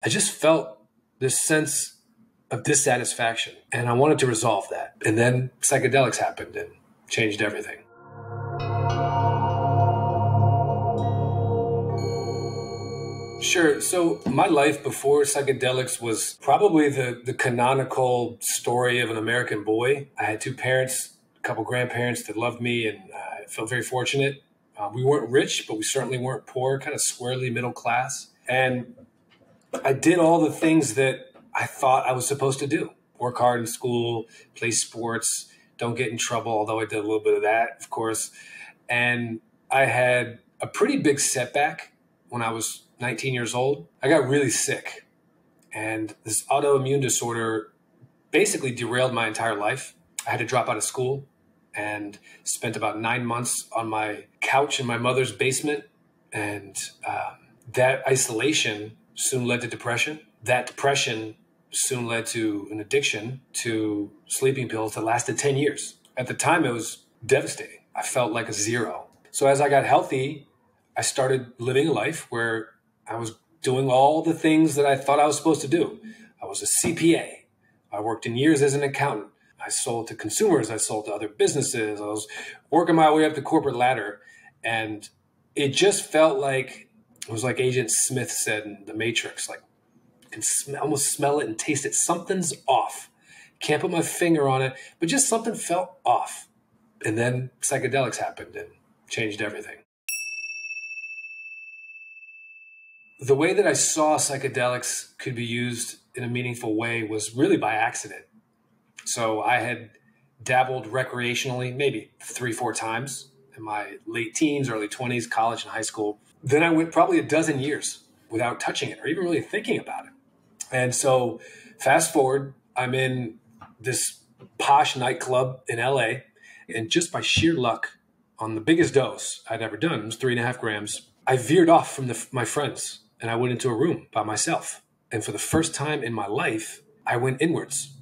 I just felt this sense of dissatisfaction, and I wanted to resolve that. And then psychedelics happened and changed everything. Sure. So my life before psychedelics was probably the canonical story of an American boy. I had two parents, a couple grandparents that loved me, and I felt very fortunate. We weren't rich, but we certainly weren't poor, kind of squarely middle class. And I did all the things that I thought I was supposed to do. Work hard in school, play sports, don't get in trouble, although I did a little bit of that, of course. And I had a pretty big setback when I was 19 years old. I got really sick, and this autoimmune disorder basically derailed my entire life. I had to drop out of school and spent about 9 months on my couch in my mother's basement. And that isolation soon led to depression. That depression soon led to an addiction to sleeping pills that lasted 10 years. At the time, it was devastating. I felt like a zero. So as I got healthy, I started living a life where I was doing all the things that I thought I was supposed to do. I was a CPA. I worked in years as an accountant. I sold to consumers. I sold to other businesses. I was working my way up the corporate ladder. And it just felt like, it was like Agent Smith said in The Matrix, like, I can almost smell it and taste it. Something's off. Can't put my finger on it, but just something felt off. And then psychedelics happened and changed everything. The way that I saw psychedelics could be used in a meaningful way was really by accident. So I had dabbled recreationally maybe 3-4 times in my late teens, early 20s, college and high school. Then I went probably a dozen years without touching it or even really thinking about it. And so fast forward, I'm in this posh nightclub in LA, and just by sheer luck, on the biggest dose I'd ever done, it was 3.5 grams, I veered off from my friends and I went into a room by myself. And for the first time in my life, I went inwards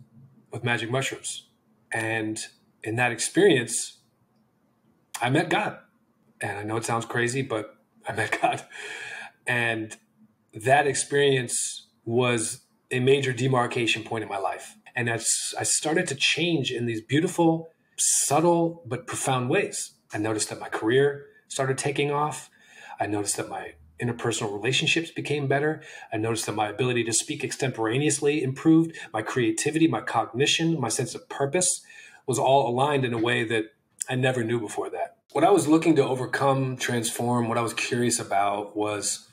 with magic mushrooms. And in that experience, I met God. And I know it sounds crazy, but I met God. And that experience was a major demarcation point in my life. And I started to change in these beautiful, subtle, but profound ways. I noticed that my career started taking off. I noticed that my interpersonal relationships became better. I noticed that my ability to speak extemporaneously improved. My creativity, my cognition, my sense of purpose was all aligned in a way that I never knew before that. What I was looking to overcome, transform, what I was curious about was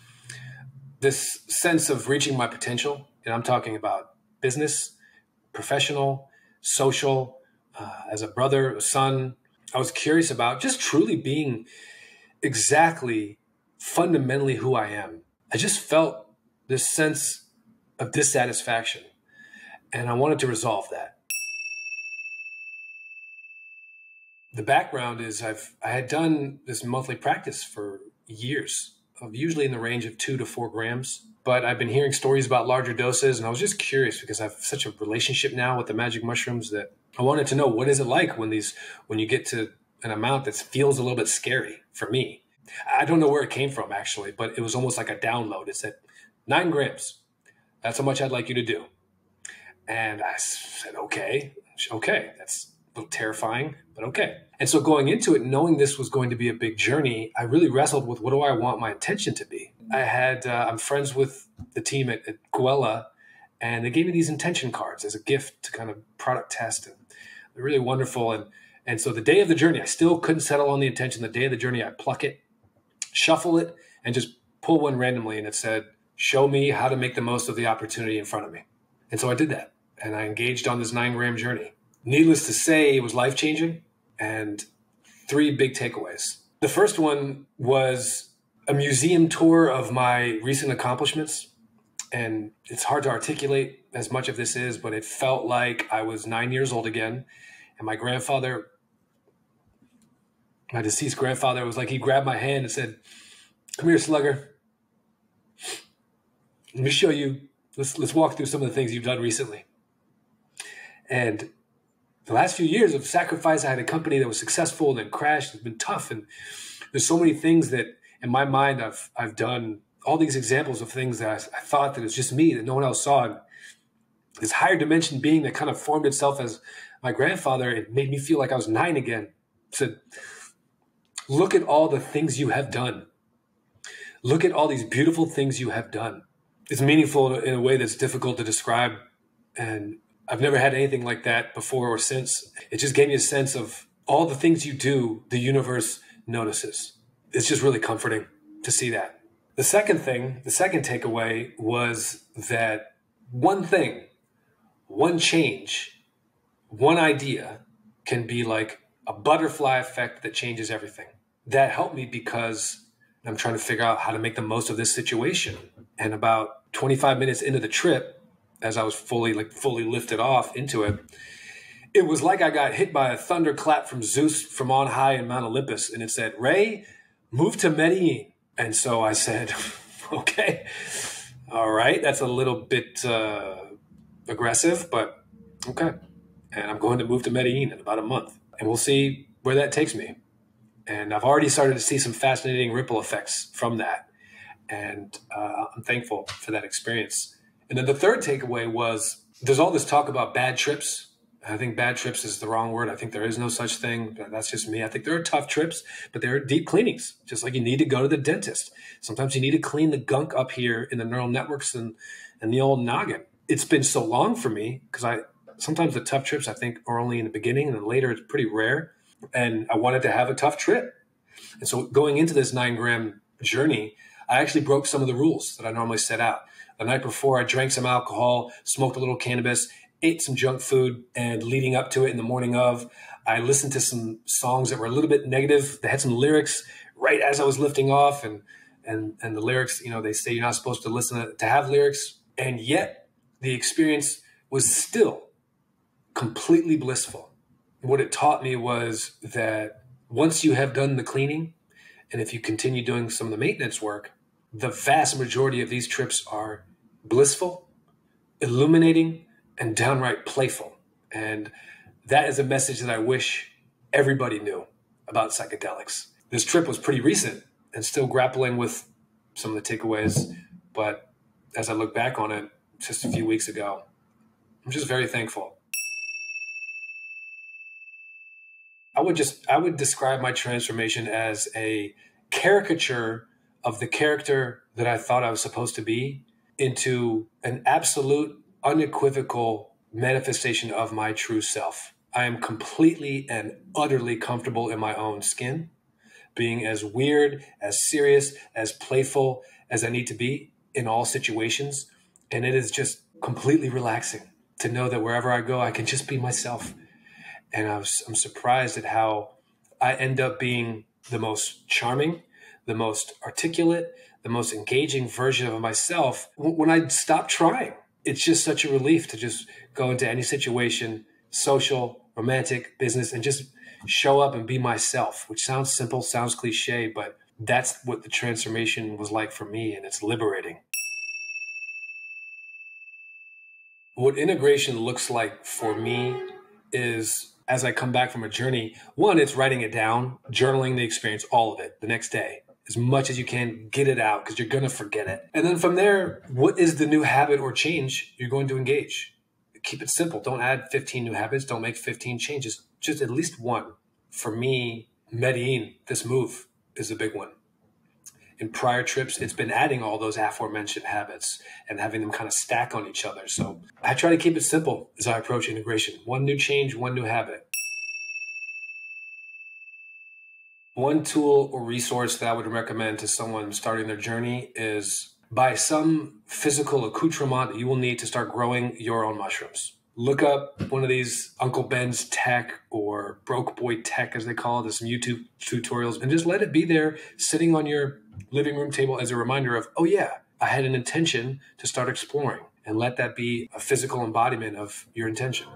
this sense of reaching my potential. And I'm talking about business, professional, social, as a brother, a son. I was curious about just truly being exactly, fundamentally who I am. I just felt this sense of dissatisfaction, and I wanted to resolve that. The background is I had done this monthly practice for years, usually in the range of 2 to 4 grams. But I've been hearing stories about larger doses, and I was just curious because I have such a relationship now with the magic mushrooms that I wanted to know, what is it like when you get to an amount that feels a little bit scary for me. I don't know where it came from, actually, but it was almost like a download. It said, 9 grams. That's how much I'd like you to do. And I said, okay, that's a little terrifying, but okay. And so going into it, knowing this was going to be a big journey, I really wrestled with, what do I want my intention to be? I'm friends with the team at Guella, and they gave me these intention cards as a gift to kind of product test. And they're really wonderful. And so the day of the journey, I still couldn't settle on the intention. The day of the journey, I pluck it, shuffle it, and just pull one randomly. And it said, show me how to make the most of the opportunity in front of me. And so I did that. And I engaged on this 9-gram journey. Needless to say, it was life-changing, and 3 big takeaways. The first one was a museum tour of my recent accomplishments. And it's hard to articulate as much of this is, but it felt like I was 9 years old again. And my grandfather, my deceased grandfather, was like, he grabbed my hand and said, come here, slugger. Let me show you. Let's walk through some of the things you've done recently. And the last few years of sacrifice, I had a company that was successful and then crashed. It's been tough. And there's so many things that in my mind I've done all these examples of things that I thought that it was just me, that no one else saw. And this higher dimension being that kind of formed itself as my grandfather, it made me feel like I was 9 again. It said, look at all the things you have done. Look at all these beautiful things you have done. It's meaningful in a way that's difficult to describe. And I've never had anything like that before or since. It just gave me a sense of all the things you do, the universe notices. It's just really comforting to see that. The second takeaway was that one thing, one change, one idea can be like a butterfly effect that changes everything. That helped me because I'm trying to figure out how to make the most of this situation. And about 25 minutes into the trip, as I was fully lifted off into it, it was like I got hit by a thunderclap from Zeus from on high in Mount Olympus. And it said, Ray, move to Medellin. And so I said, okay, all right. That's a little bit aggressive, but okay. And I'm going to move to Medellin in about a month. And we'll see where that takes me. And I've already started to see some fascinating ripple effects from that. And I'm thankful for that experience. And then the third takeaway was there's all this talk about bad trips. I think bad trips is the wrong word. I think there is no such thing. That's just me. I think there are tough trips, but there are deep cleanings, just like you need to go to the dentist. Sometimes you need to clean the gunk up here in the neural networks and the old noggin. It's been so long for me because sometimes the tough trips I think are only in the beginning, and then later it's pretty rare. And I wanted to have a tough trip. And so going into this 9-gram journey, I actually broke some of the rules that I normally set out. The night before, I drank some alcohol, smoked a little cannabis, ate some junk food, and leading up to it in the morning of, I listened to some songs that were a little bit negative. They had some lyrics right as I was lifting off, and the lyrics, they say you're not supposed to listen to have lyrics, and yet the experience was still completely blissful. What it taught me was that once you have done the cleaning, and if you continue doing some of the maintenance work, the vast majority of these trips are blissful, illuminating, and downright playful. And that is a message that I wish everybody knew about psychedelics. This trip was pretty recent and still grappling with some of the takeaways. But as I look back on it just a few weeks ago, I'm just very thankful. I would describe my transformation as a caricature of the character that I thought I was supposed to be into an absolute, unequivocal manifestation of my true self. I am completely and utterly comfortable in my own skin, being as weird, as serious, as playful as I need to be in all situations. And it is just completely relaxing to know that wherever I go, I can just be myself. And I'm surprised at how I end up being the most charming, the most articulate, the most engaging version of myself when I stop trying. It's just such a relief to just go into any situation, social, romantic, business, and just show up and be myself, which sounds simple, sounds cliche, but that's what the transformation was like for me, and it's liberating. What integration looks like for me is, as I come back from a journey, one, it's writing it down, journaling the experience, all of it, the next day. As much as you can, get it out because you're going to forget it. And then from there, what is the new habit or change you're going to engage? Keep it simple. Don't add 15 new habits. Don't make 15 changes. Just at least one. For me, Medellin, this move is a big one. In prior trips, it's been adding all those aforementioned habits and having them kind of stack on each other. So I try to keep it simple as I approach integration. One new change, one new habit. One tool or resource that I would recommend to someone starting their journey is buy some physical accoutrement that you will need to start growing your own mushrooms. Look up one of these Uncle Ben's Tech or Broke Boy Tech, as they call it. There's some YouTube tutorials, and just let it be there sitting on your living room table as a reminder of, oh yeah, I had an intention to start exploring, and let that be a physical embodiment of your intention.